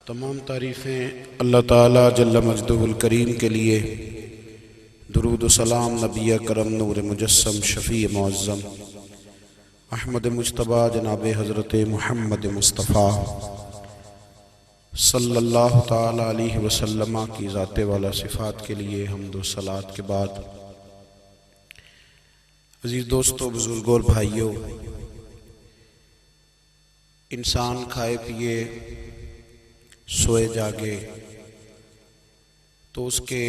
تمام تعریفیں اللہ تعالیٰ جل مجدہ الکریم کے لیے، درود و سلام نبی کرم نور مجسم شفیع معظم احمد مجتبیٰ جناب حضرت محمد مصطفیٰ صلی اللہ تعالیٰ علیہ وسلم کی ذات والا صفات کے لیے حمد و صلوات کے بعد، عزیز دوستو، بزرگوں اور بھائیوں، انسان کھائے پیے سوئے جاگے تو اس کے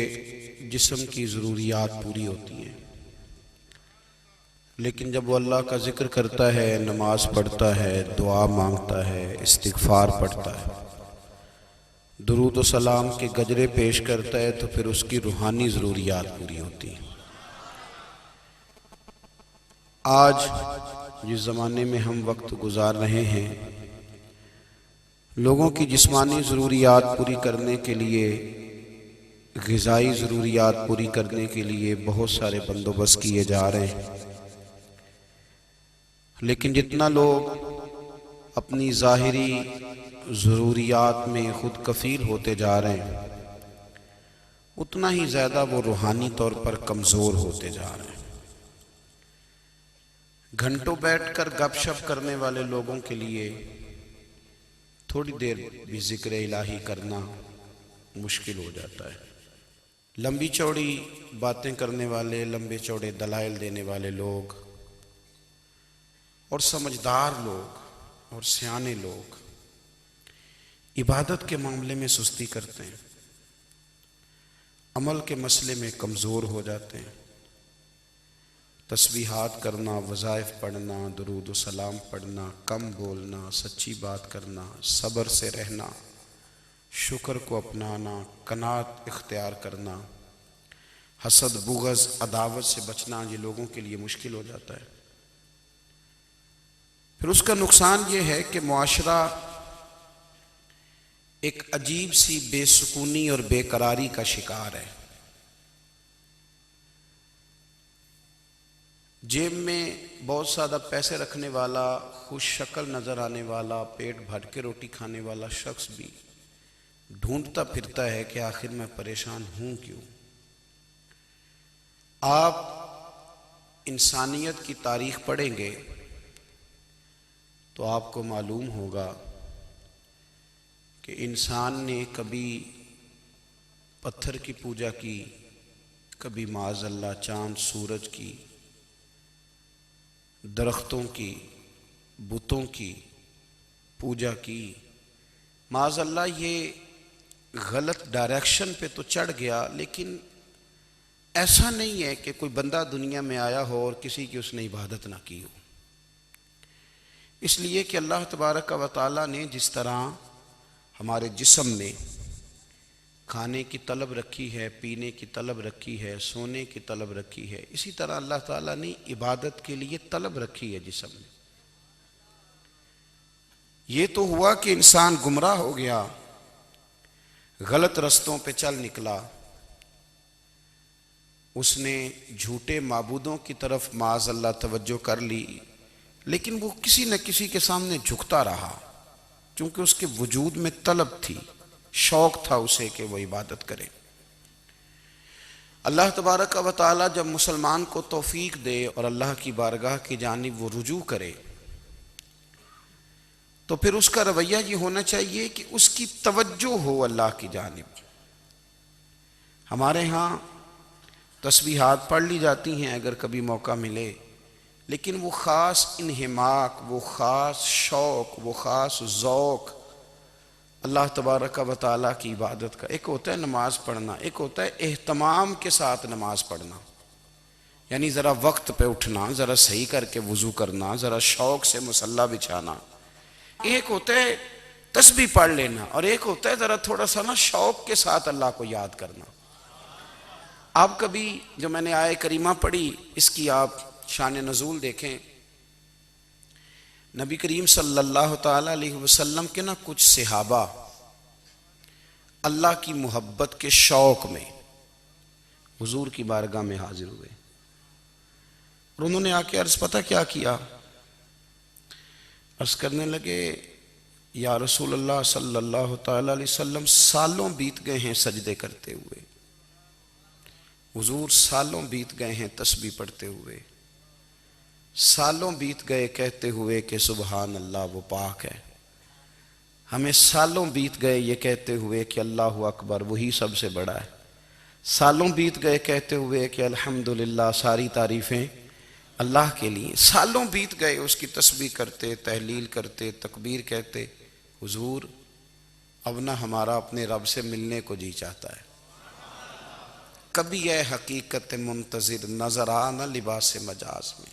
جسم کی ضروریات پوری ہوتی ہیں، لیکن جب وہ اللہ کا ذکر کرتا ہے، نماز پڑھتا ہے، دعا مانگتا ہے، استغفار پڑھتا ہے، درود و سلام کے گجرے پیش کرتا ہے، تو پھر اس کی روحانی ضروریات پوری ہوتی ہیں۔ آج جس زمانے میں ہم وقت گزار رہے ہیں، لوگوں کی جسمانی ضروریات پوری کرنے کے لیے، غذائی ضروریات پوری کرنے کے لیے بہت سارے بندوبست کیے جا رہے ہیں، لیکن جتنا لوگ اپنی ظاہری ضروریات میں خود کفیل ہوتے جا رہے ہیں، اتنا ہی زیادہ وہ روحانی طور پر کمزور ہوتے جا رہے ہیں۔ گھنٹوں بیٹھ کر گپ شپ کرنے والے لوگوں کے لیے تھوڑی دیر بھی ذکر الہی کرنا مشکل ہو جاتا ہے۔ لمبی چوڑی باتیں کرنے والے، لمبے چوڑے دلائل دینے والے لوگ اور سمجھدار لوگ اور سیانے لوگ عبادت کے معاملے میں سستی کرتے ہیں، عمل کے مسئلے میں کمزور ہو جاتے ہیں۔ تسبیحات کرنا، وظائف پڑھنا، درود و سلام پڑھنا، کم بولنا، سچی بات کرنا، صبر سے رہنا، شکر کو اپنانا، قناعت اختیار کرنا، حسد، بغض، عداوت سے بچنا، یہ لوگوں کے لیے مشکل ہو جاتا ہے۔ پھر اس کا نقصان یہ ہے کہ معاشرہ ایک عجیب سی بے سکونی اور بے قراری کا شکار ہے۔ جیب میں بہت زیادہ پیسے رکھنے والا، خوش شکل نظر آنے والا، پیٹ بھر کے روٹی کھانے والا شخص بھی ڈھونڈتا پھرتا ہے کہ آخر میں پریشان ہوں کیوں۔ آپ انسانیت کی تاریخ پڑھیں گے تو آپ کو معلوم ہوگا کہ انسان نے کبھی پتھر کی پوجا کی، کبھی معاذ اللہ چاند سورج کی، درختوں کی، بتوں کی پوجا کی۔ معاذ اللہ یہ غلط ڈائریکشن پہ تو چڑھ گیا، لیکن ایسا نہیں ہے کہ کوئی بندہ دنیا میں آیا ہو اور کسی کی اس نے عبادت نہ کی ہو۔ اس لیے کہ اللہ تبارک و تعالیٰ نے جس طرح ہمارے جسم میں کھانے کی طلب رکھی ہے، پینے کی طلب رکھی ہے، سونے کی طلب رکھی ہے، اسی طرح اللہ تعالیٰ نے عبادت کے لیے طلب رکھی ہے جسم میں۔ یہ تو ہوا کہ انسان گمراہ ہو گیا، غلط رستوں پہ چل نکلا، اس نے جھوٹے معبودوں کی طرف معاذ اللہ توجہ کر لی، لیکن وہ کسی نہ کسی کے سامنے جھکتا رہا، چونکہ اس کے وجود میں طلب تھی، شوق تھا اسے کہ وہ عبادت کرے۔ اللہ تبارک و تعالی جب مسلمان کو توفیق دے اور اللہ کی بارگاہ کی جانب وہ رجوع کرے، تو پھر اس کا رویہ یہ ہونا چاہیے کہ اس کی توجہ ہو اللہ کی جانب۔ ہمارے ہاں تسبیحات پڑھ لی جاتی ہیں اگر کبھی موقع ملے، لیکن وہ خاص انہماک، وہ خاص شوق، وہ خاص ذوق اللہ تبارک و تعالیٰ کی عبادت کا، ایک ہوتا ہے نماز پڑھنا، ایک ہوتا ہے اہتمام کے ساتھ نماز پڑھنا، یعنی ذرا وقت پہ اٹھنا، ذرا صحیح کر کے وضو کرنا، ذرا شوق سے مصلی بچھانا۔ ایک ہوتا ہے تسبیح پڑھ لینا، اور ایک ہوتا ہے ذرا تھوڑا سا نا شوق کے ساتھ اللہ کو یاد کرنا۔ آپ کبھی جو میں نے آیہ کریمہ پڑھی، اس کی آپ شان نزول دیکھیں، نبی کریم صلی اللہ تعالیٰ علیہ وسلم کے نا کچھ صحابہ اللہ کی محبت کے شوق میں حضور کی بارگاہ میں حاضر ہوئے، اور انہوں نے آ کے عرض پتہ کیا کیا؟ عرض کرنے لگے، یا رسول اللہ صلی اللہ تعالی علیہ وسلم سالوں بیت گئے ہیں سجدے کرتے ہوئے، حضور سالوں بیت گئے ہیں تسبیح پڑھتے ہوئے، سالوں بیت گئے کہتے ہوئے کہ سبحان اللہ وہ پاک ہے، ہمیں سالوں بیت گئے یہ کہتے ہوئے کہ اللہ اکبر وہی سب سے بڑا ہے، سالوں بیت گئے کہتے ہوئے کہ الحمدللہ ساری تعریفیں اللہ کے لیے، سالوں بیت گئے اس کی تسبیح کرتے، تحلیل کرتے، تکبیر کہتے۔ حضور اب نہ ہمارا اپنے رب سے ملنے کو جی چاہتا ہے، کبھی اے حقیقت منتظر نظر آ نہ لباس مجاز میں،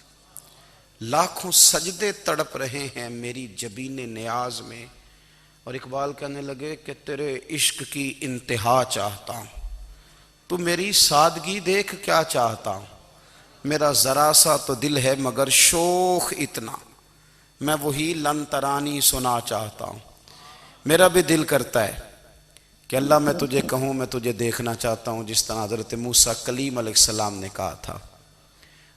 لاکھوں سجدے تڑپ رہے ہیں میری جبین نیاز میں۔ اور اقبال کہنے لگے کہ تیرے عشق کی انتہا چاہتا ہوں، تو میری سادگی دیکھ کیا چاہتا ہوں، میرا ذرا سا تو دل ہے مگر شوخ اتنا، میں وہی لن ترانی سنا چاہتا ہوں۔ میرا بھی دل کرتا ہے کہ اللہ میں تجھے کہوں میں تجھے دیکھنا چاہتا ہوں، جس طرح حضرت موسیٰ کلیم علیہ السلام نے کہا تھا،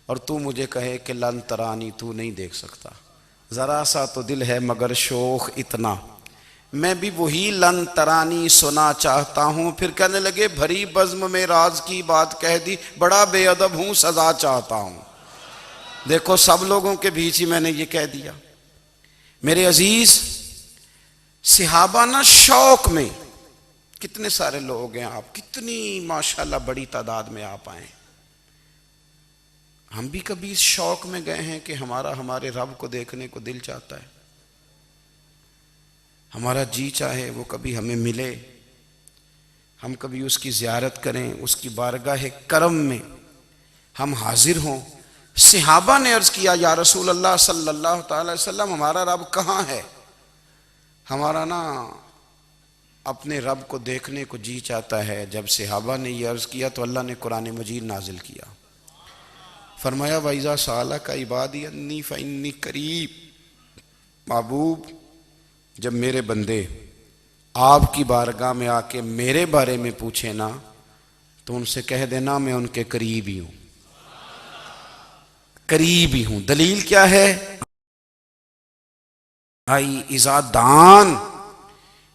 اور تو مجھے کہے کہ لن ترانی تو نہیں دیکھ سکتا، ذرا سا تو دل ہے مگر شوخ اتنا، میں بھی وہی لن ترانی سنا چاہتا ہوں۔ پھر کہنے لگے بھری بزم میں راز کی بات کہہ دی، بڑا بے ادب ہوں سزا چاہتا ہوں۔ دیکھو سب لوگوں کے بیچ ہی میں نے یہ کہہ دیا۔ میرے عزیز صحابہ نا شوق میں، کتنے سارے لوگ ہیں آپ، کتنی ماشاءاللہ بڑی تعداد میں آپ آئیں، ہم بھی کبھی اس شوق میں گئے ہیں کہ ہمارے رب کو دیکھنے کو دل چاہتا ہے، ہمارا جی چاہے وہ کبھی ہمیں ملے، ہم کبھی اس کی زیارت کریں، اس کی بارگاہ کرم میں ہم حاضر ہوں۔ صحابہ نے عرض کیا یا رسول اللہ صلی اللہ تعالی وسلم ہمارا رب کہاں ہے؟ ہمارا نا اپنے رب کو دیکھنے کو جی چاہتا ہے۔ جب صحابہ نے یہ عرض کیا تو اللہ نے قرآن مجید نازل کیا، فرمایا وَإِذَا سَأَلَكَ عِبَادِي أَنِّي فَإِنِّي قَرِيبٌ، محبوب جب میرے بندے آپ کی بارگاہ میں آ کے میرے بارے میں پوچھیں نا تو ان سے کہہ دینا میں ان کے قریب ہی ہوں، قریب ہی ہوں۔ دلیل کیا ہے؟ بھائی اذا دان،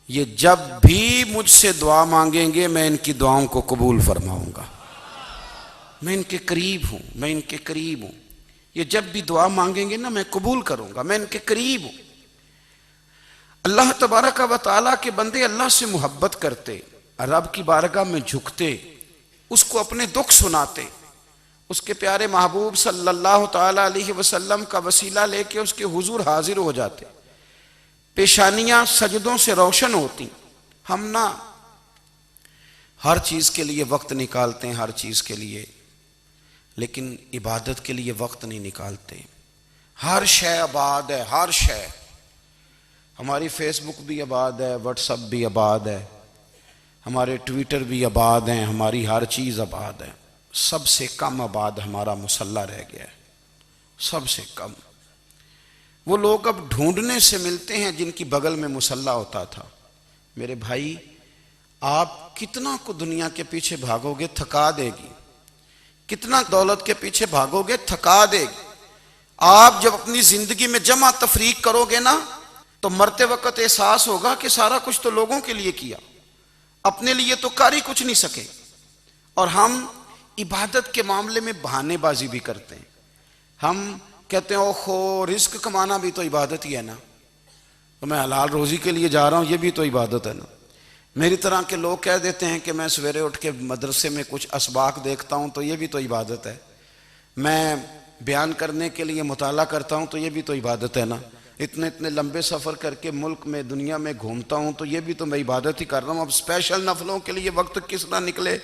یہ جب بھی مجھ سے دعا مانگیں گے میں ان کی دعاؤں کو قبول فرماؤں گا، میں ان کے قریب ہوں، میں ان کے قریب ہوں، یہ جب بھی دعا مانگیں گے نا میں قبول کروں گا، میں ان کے قریب ہوں۔ اللہ تبارک و تعالیٰ کے بندے اللہ سے محبت کرتے، رب کی بارگاہ میں جھکتے، اس کو اپنے دکھ سناتے، اس کے پیارے محبوب صلی اللہ تعالیٰ علیہ وسلم کا وسیلہ لے کے اس کے حضور حاضر ہو جاتے، پیشانیاں سجدوں سے روشن ہوتی۔ ہم نا ہر چیز کے لیے وقت نکالتے ہیں، ہر چیز کے لیے، لیکن عبادت کے لیے وقت نہیں نکالتے۔ ہر شے آباد ہے، ہر شے، ہماری فیس بک بھی آباد ہے، واٹس ایپ بھی آباد ہے، ہمارے ٹویٹر بھی آباد ہیں، ہماری ہر چیز آباد ہے، سب سے کم آباد ہمارا مصلی رہ گیا ہے، سب سے کم۔ وہ لوگ اب ڈھونڈنے سے ملتے ہیں جن کی بغل میں مصلی ہوتا تھا۔ میرے بھائی آپ کتنا کو دنیا کے پیچھے بھاگو گے تھکا دے گی، کتنا دولت کے پیچھے بھاگو گے تھکا دے گی۔ آپ جب اپنی زندگی میں جمع تفریق کرو گے نا تو مرتے وقت احساس ہوگا کہ سارا کچھ تو لوگوں کے لیے کیا، اپنے لیے تو کر ہی کچھ نہیں سکے۔ اور ہم عبادت کے معاملے میں بہانے بازی بھی کرتے ہیں، ہم کہتے ہیں اوہو رزق کمانا بھی تو عبادت ہی ہے نا، تو میں حلال روزی کے لیے جا رہا ہوں یہ بھی تو عبادت ہے نا۔ میری طرح کے لوگ کہہ دیتے ہیں کہ میں سویرے اٹھ کے مدرسے میں کچھ اسباق دیکھتا ہوں تو یہ بھی تو عبادت ہے، میں بیان کرنے کے لیے مطالعہ کرتا ہوں تو یہ بھی تو عبادت ہے نا، اتنے لمبے سفر کر کے ملک میں دنیا میں گھومتا ہوں تو یہ بھی تو میں عبادت ہی کر رہا ہوں۔ اب اسپیشل نفلوں کے لیے وقت کس طرح نکلے،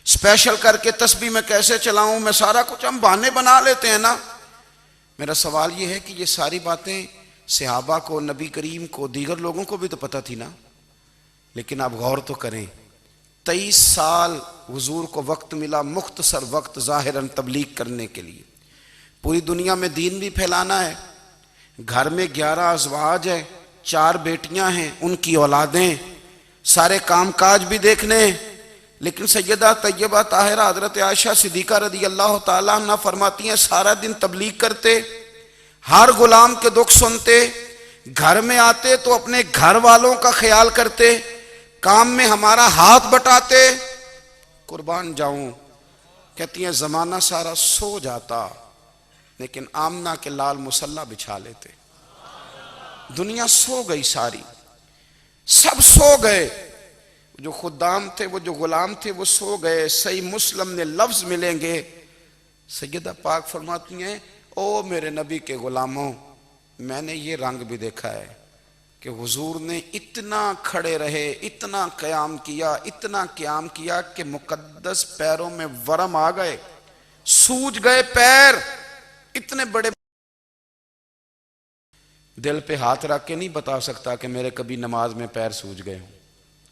اسپیشل کر کے تسبیح میں کیسے چلاؤں، میں سارا کچھ ہم بہانے بنا لیتے ہیں نا۔ میرا سوال یہ ہے کہ یہ ساری باتیں صحابہ کو، نبی کریم کو، دیگر لوگوں کو بھی تو پتہ تھی نا، لیکن آپ غور تو کریں 23 سال حضور کو وقت ملا، مختصر وقت ظاہراً تبلیغ کرنے کے لیے، پوری دنیا میں دین بھی پھیلانا ہے، گھر میں 11 ازواج ہے، 4 بیٹیاں ہیں، ان کی اولادیں، سارے کام کاج بھی دیکھنے ہیں، لیکن سیدہ طیبہ طاہرہ حضرت عائشہ صدیقہ رضی اللہ تعالیٰ عنہ فرماتی ہیں سارا دن تبلیغ کرتے، ہر غلام کے دکھ سنتے، گھر میں آتے تو اپنے گھر والوں کا خیال کرتے، کام میں ہمارا ہاتھ بٹاتے. قربان جاؤں، کہتی ہیں زمانہ سارا سو جاتا لیکن آمنہ کے لال مصلی بچھا لیتے. دنیا سو گئی ساری، سب سو گئے، جو خدام تھے، وہ جو غلام تھے، وہ سو گئے. صحیح مسلم نے لفظ ملیں گے، سیدہ پاک فرماتی ہیں او میرے نبی کے غلاموں، میں نے یہ رنگ بھی دیکھا ہے کہ حضور نے اتنا کھڑے رہے، اتنا قیام کیا، اتنا قیام کیا کہ مقدس پیروں میں ورم آ گئے، سوج گئے پیر. اتنے بڑے دل پہ ہاتھ رکھ کے نہیں بتا سکتا کہ میرے کبھی نماز میں پیر سوج گئے ہوں،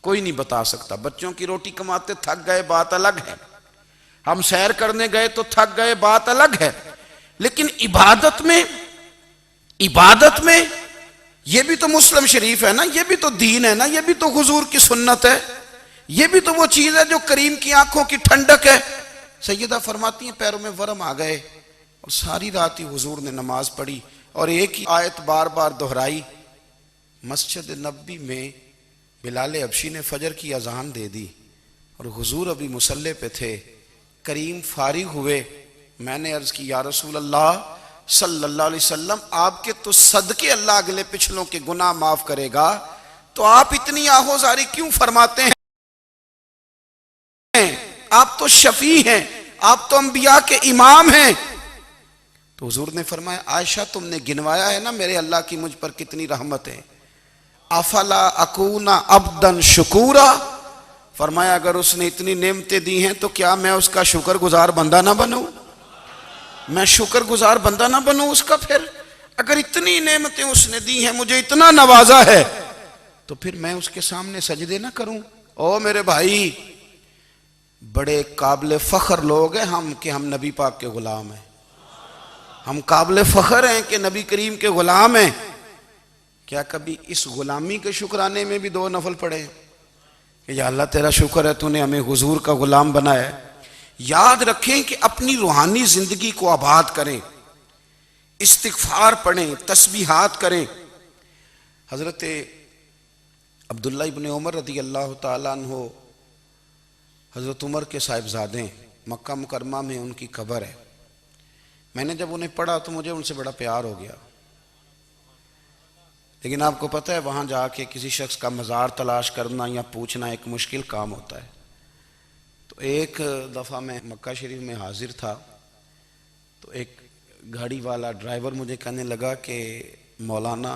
کوئی نہیں بتا سکتا. بچوں کی روٹی کماتے تھک گئے بات الگ ہے، ہم سیر کرنے گئے تو تھک گئے بات الگ ہے، لیکن عبادت میں یہ بھی تو مسلم شریف ہے نا، یہ بھی تو دین ہے نا، یہ بھی تو حضور کی سنت ہے، یہ بھی تو وہ چیز ہے جو کریم کی آنکھوں کی ٹھنڈک ہے. سیدہ فرماتی ہیں پیروں میں ورم آ گئے اور ساری رات ہی حضور نے نماز پڑھی اور ایک ہی آیت بار بار دہرائی. مسجد نبوی میں بلال حبشی نے فجر کی اذان دے دی اور حضور ابھی مصلی پہ تھے. کریم فارغ ہوئے، میں نے عرض کی یا رسول اللہ صلی اللہ علیہ وسلم، آپ کے تو صدقے اللہ اگلے پچھلوں کے گناہ معاف کرے گا، تو آپ اتنی آہوزاری کیوں فرماتے ہیں؟ آپ تو شفیع ہیں، آپ تو انبیاء کے امام ہیں. تو حضور نے فرمایا عائشہ تم نے گنوایا ہے نا میرے اللہ کی مجھ پر کتنی رحمت ہے. افلا اکون عبدا شکورا، فرمایا اگر اس نے اتنی نعمتیں دی ہیں تو کیا میں اس کا شکر گزار بندہ نہ بنوں؟ میں شکر گزار بندہ نہ بنوں اس کا؟ پھر اگر اتنی نعمتیں اس نے دی ہیں، مجھے اتنا نوازا ہے، تو پھر میں اس کے سامنے سجدے نہ کروں؟ او میرے بھائی، بڑے قابل فخر لوگ ہیں ہم کہ ہم نبی پاک کے غلام ہیں. ہم قابل فخر ہیں کہ نبی کریم کے غلام ہیں. کیا کبھی اس غلامی کے شکرانے میں بھی 2 نفل پڑھے کہ یا اللہ تیرا شکر ہے تو نے ہمیں حضور کا غلام بنایا ہے؟ یاد رکھیں کہ اپنی روحانی زندگی کو آباد کریں، استغفار پڑھیں، تسبیحات کریں. حضرت عبداللہ ابن عمر رضی اللہ تعالیٰ عنہ حضرت عمر کے صاحبزادے، مکہ مکرمہ میں ان کی قبر ہے. میں نے جب انہیں پڑھا تو مجھے ان سے بڑا پیار ہو گیا، لیکن آپ کو پتہ ہے وہاں جا کے کسی شخص کا مزار تلاش کرنا یا پوچھنا ایک مشکل کام ہوتا ہے. تو ایک دفعہ میں مکہ شریف میں حاضر تھا تو ایک گاڑی والا ڈرائیور مجھے کہنے لگا کہ مولانا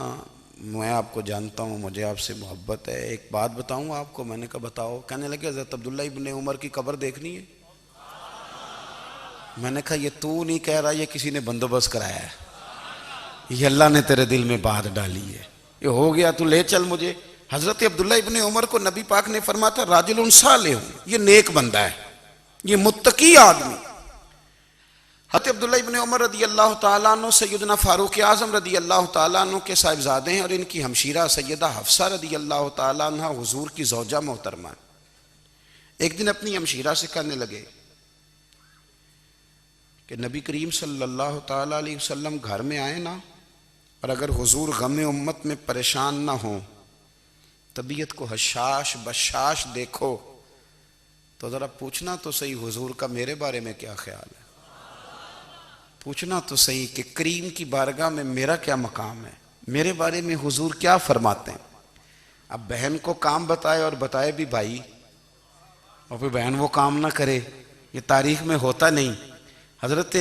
میں آپ کو جانتا ہوں، مجھے آپ سے محبت ہے، ایک بات بتاؤں آپ کو؟ میں نے کہا بتاؤ. کہنے لگے حضرت عبداللہ ابن عمر کی قبر دیکھنی ہے. میں نے کہا یہ تو نہیں کہہ رہا، یہ کسی نے بندوبست کرایا ہے، یہ اللہ نے تیرے دل میں بات ڈالی ہے، یہ ہو گیا تو لے چل مجھے. حضرت عبداللہ ابن عمر کو نبی پاک نے فرمایا تھا راجل صالح، یہ نیک بندہ ہے، یہ متقی آدمی. حضرت عبداللہ ابن عمر رضی اللہ تعالیٰ عنہ سیدنا فاروق اعظم رضی اللہ تعالیٰ عنہ کے صاحبزادے ہیں اور ان کی ہمشیرہ سیدہ حفصہ رضی اللہ تعالیٰ عنہ حضور کی زوجہ محترمہ. ایک دن اپنی ہمشیرہ سے کہنے لگے کہ نبی کریم صلی اللہ تعالیٰ علیہ وسلم گھر میں آئے نا، اور اگر حضور غم امت میں پریشان نہ ہوں، طبیعت کو حشاش بشاش دیکھو، تو ذرا پوچھنا تو صحیح حضور کا میرے بارے میں کیا خیال ہے، پوچھنا تو صحیح کہ کریم کی بارگاہ میں میرا کیا مقام ہے، میرے بارے میں حضور کیا فرماتے ہیں. اب بہن کو کام بتائے اور بتائے بھی بھائی، اور پھر بہن وہ کام نہ کرے، یہ تاریخ میں ہوتا نہیں. حضرت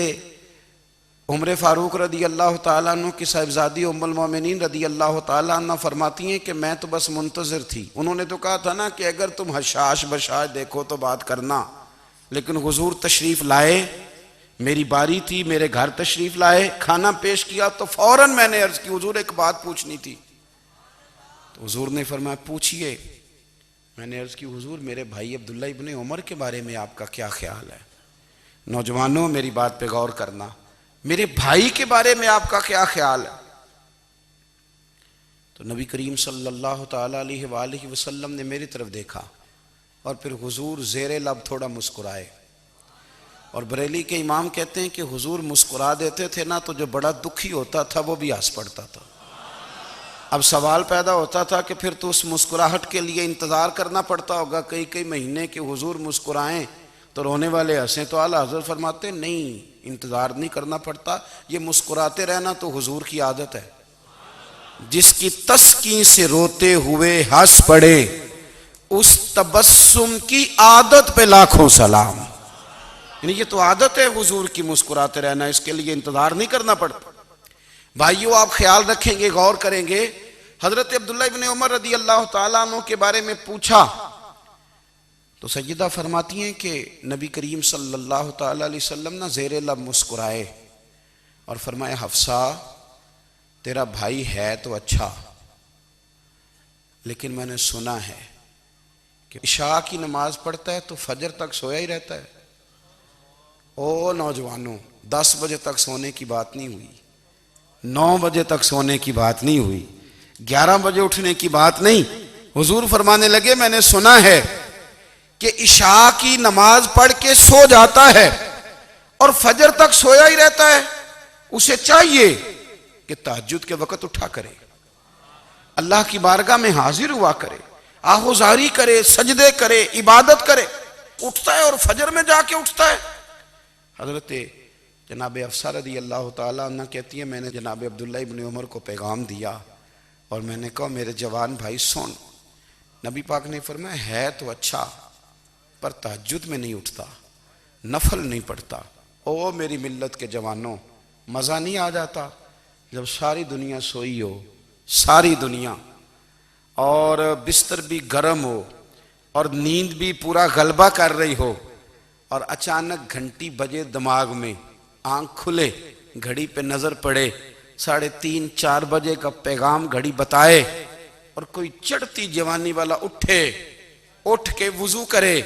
عمر فاروق رضی اللہ تعالیٰ عنہ کی صاحبزادی ام المومنین رضی اللہ تعالیٰ عنہ فرماتی ہیں کہ میں تو بس منتظر تھی. انہوں نے تو کہا تھا نا کہ اگر تم حشاش بشاش دیکھو تو بات کرنا، لیکن حضور تشریف لائے، میری باری تھی، میرے گھر تشریف لائے، کھانا پیش کیا تو فوراً میں نے عرض کی حضور ایک بات پوچھنی تھی. تو حضور نے فرمایا پوچھئے. میں نے عرض کی حضور میرے بھائی عبداللہ ابن عمر کے بارے میں آپ کا کیا خیال ہے؟ نوجوانوں میری بات پہ غور کرنا، میرے بھائی کے بارے میں آپ کا کیا خیال ہے؟ تو نبی کریم صلی اللہ تعالیٰ علیہ وآلہ وسلم نے میری طرف دیکھا اور پھر حضور زیر لب تھوڑا مسکرائے. اور بریلی کے امام کہتے ہیں کہ حضور مسکرا دیتے تھے نا تو جو بڑا دکھی ہوتا تھا وہ بھی ہنس پڑتا تھا. اب سوال پیدا ہوتا تھا کہ پھر تو اس مسکراہٹ کے لیے انتظار کرنا پڑتا ہوگا کئی کئی مہینے کہ حضور مسکرائیں تو رونے والے ہنسیں، تو اعلیٰ حضرت فرماتے ہیں نہیں، انتظار نہیں کرنا پڑتا، یہ مسکراتے رہنا تو حضور کی عادت ہے۔ جس کی تسکین سے روتے ہوئے ہنس پڑے اس تبسم کی عادت پہ لاکھوں سلام۔ یعنی یہ تو عادت ہے حضور کی مسکراتے رہنا، اس کے لیے انتظار نہیں کرنا پڑتا۔ بھائیو آپ خیال رکھیں گے، غور کریں گے، حضرت عبداللہ ابن عمر رضی اللہ تعالیٰ عنہ کے بارے میں پوچھا تو سیدہ فرماتی ہیں کہ نبی کریم صلی اللہ تعالیٰ علیہ وسلم نہ زیر لب مسکرائے اور فرمایا حفصہ تیرا بھائی ہے تو اچھا، لیکن میں نے سنا ہے کہ عشاء کی نماز پڑھتا ہے تو فجر تک سویا ہی رہتا ہے۔ او نوجوانوں، 10 بجے تک سونے کی بات نہیں ہوئی، 9 بجے تک سونے کی بات نہیں ہوئی، 11 بجے اٹھنے کی بات نہیں۔ حضور فرمانے لگے میں نے سنا ہے کہ عشاء کی نماز پڑھ کے سو جاتا ہے اور فجر تک سویا ہی رہتا ہے، اسے چاہیے کہ تہجد کے وقت اٹھا کرے، اللہ کی بارگاہ میں حاضر ہوا کرے، آہوزاری کرے، سجدے کرے، عبادت کرے۔ اٹھتا ہے اور فجر میں جا کے اٹھتا ہے۔ حضرت جناب حفصہ رضی اللہ تعالیٰ عنہ کہتی ہے میں نے جناب عبداللہ ابن عمر کو پیغام دیا اور میں نے کہا میرے جوان بھائی سن، نبی پاک نے فرمایا ہے تو اچھا پر تہجد میں نہیں اٹھتا، نفل نہیں پڑھتا۔ او میری ملت کے جوانوں، مزہ نہیں آ جاتا جب ساری دنیا سوئی ہو، ساری دنیا، اور بستر بھی گرم ہو اور نیند بھی پورا غلبہ کر رہی ہو، اور اچانک گھنٹی بجے دماغ میں، آنکھ کھلے، گھڑی پہ نظر پڑے، 3:30 4 بجے کا پیغام گھڑی بتائے، اور کوئی چڑھتی جوانی والا اٹھ کے وضو کرے،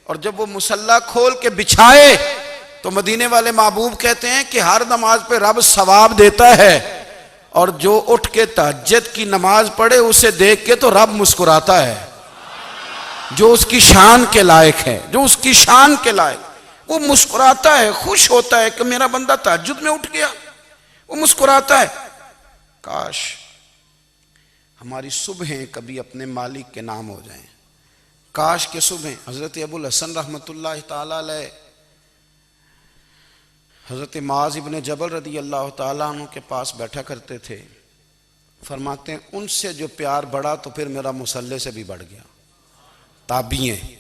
اور جب وہ مصلی کھول کے بچھائے تو مدینے والے محبوب کہتے ہیں کہ ہر نماز پہ رب ثواب دیتا ہے، اور جو اٹھ کے تہجد کی نماز پڑھے اسے دیکھ کے تو رب مسکراتا ہے، جو اس کی شان کے لائق ہے، جو اس کی شان کے لائق، وہ مسکراتا ہے، خوش ہوتا ہے کہ میرا بندہ تہجد میں اٹھ گیا، وہ مسکراتا ہے۔ کاش ہماری صبحیں کبھی اپنے مالک کے نام ہو جائیں، کاش کے صبحیں۔ حضرت ابو الحسن رحمۃ اللہ تعالیٰ علیہ حضرت معاذ ابن جبل رضی اللہ تعالیٰ عنہ کے پاس بیٹھا کرتے تھے، فرماتے ہیں ان سے جو پیار بڑھا تو پھر میرا مصلی سے بھی بڑھ گیا۔ تابعی ہیں،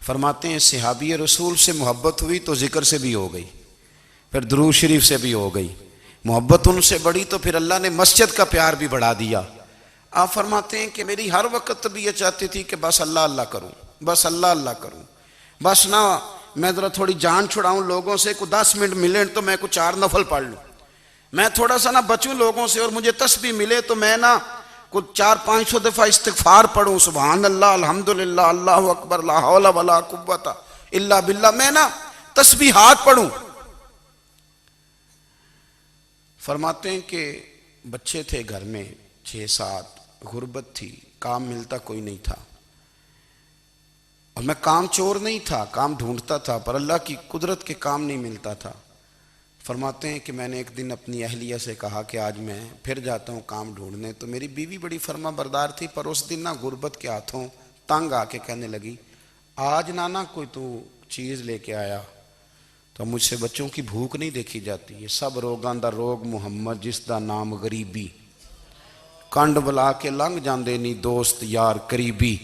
فرماتے ہیں صحابی رسول سے محبت ہوئی تو ذکر سے بھی ہو گئی، پھر درود شریف سے بھی ہو گئی، محبت ان سے بڑھی تو پھر اللہ نے مسجد کا پیار بھی بڑھا دیا۔ آپ فرماتے ہیں کہ میری ہر وقت بھی یہ چاہتی تھی کہ بس اللہ اللہ کروں، بس اللہ اللہ کروں، بس نہ میں ذرا تھوڑی جان چھڑاؤں لوگوں سے، کوئی 10 منٹ ملے تو میں کچھ 4 نفل پڑھ لوں، میں تھوڑا سا نہ بچوں لوگوں سے، اور مجھے تسبیح ملے تو میں نہ کچھ 400-500 دفعہ استغفار پڑھوں، سبحان اللہ، الحمدللہ، اللہ اکبر، لا حول ولا قوت الا باللہ، میں نہ تسبیحات پڑھوں۔ فرماتے ہیں کہ بچے تھے گھر میں 6-7، غربت تھی، کام ملتا کوئی نہیں تھا، اور میں کام چور نہیں تھا، کام ڈھونڈتا تھا، پر اللہ کی قدرت کے کام نہیں ملتا تھا۔ فرماتے ہیں کہ میں نے ایک دن اپنی اہلیہ سے کہا کہ آج میں پھر جاتا ہوں کام ڈھونڈنے، تو میری بیوی بڑی فرما بردار تھی، پر اس دن نہ غربت کے ہاتھوں تنگ آ کے کہنے لگی آج نانا کوئی تو چیز لے کے آیا، تو مجھ سے بچوں کی بھوک نہیں دیکھی جاتی، یہ سب روگاں دا روگ محمد جس دا نام غریبی، کنڈ بلا کے لنگ جاندے نہیں دوست یار قریبی۔